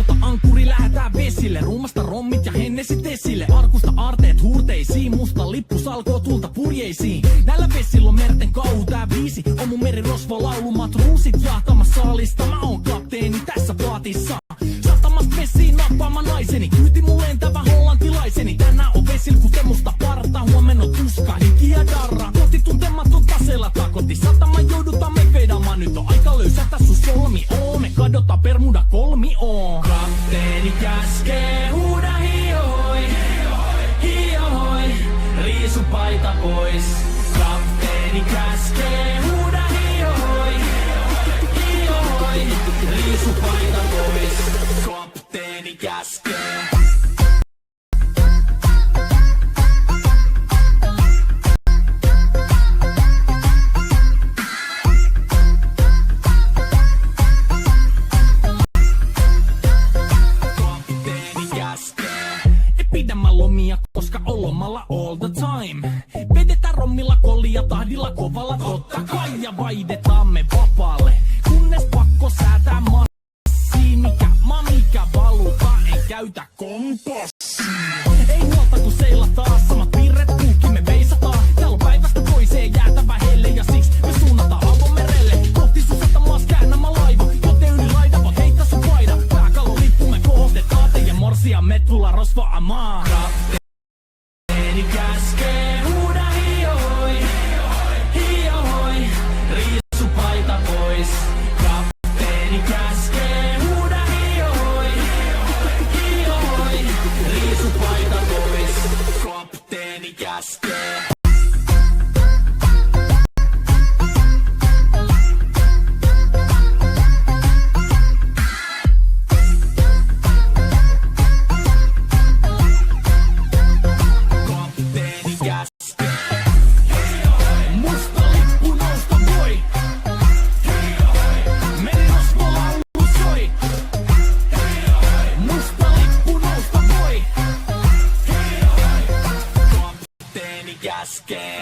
Rota ankkuri, lähetään vesille. Ruumasta rommit ja hennesit esille. Arkusta aarteet huurteisiin, musta lippu salkoo tulta purjeisiin. Näillä vesillä on merten kauhu, tää biisi on mun merirosvo laulumat ruusit jahtamassa saalista. Mä oon kapteeni tässä paatissa. Satamasta vesiin nappaama naiseni, kyyti mun lentävä hollantilaiseni. Tänään on vesil kuten musta parta, huomenna on tuska, hiki ja darra. Kohti tuntematon taseella takoti, satama joudutaan me vedamaan. Nyt on aika löysätä sun solmi, me kadotaan Bermuda kolmioon. Kapteeni käskee, huuda hiohoi, hiohoi, riisu paita pois. Kapteeni käskee, huuda hiohoi, hiohoi, riisu paita pois. Kapteeni käskee. Pidämään lomia, koska on lomalla all the time. Vedetään rommilla kollia tahdilla kovalla totta kai. Ja vaihdetaan me vapaalle, kunnes pakko säätää massia. Mikä valuta, ei käytä kompassia. Ei huolta kun seilataan, samat piirret puhki me veisataan. Täällä on päivästä toiseen jäätävä helle ja siksi me suunnataan avomerelle. Kohti sun satamas käännämä laiva, joten yli laidavot heittä sun paida. Pääkallon lippu me kohotetaan teidän morsia, me tullaan rosvaamaan. Kapteeni käskee, huuda hiohoi, hiohoi, riisu paita pois. Kapteeni käskee, huuda hiohoi, hiohoi, riisu paita pois. Kapteeni käskee. Scan.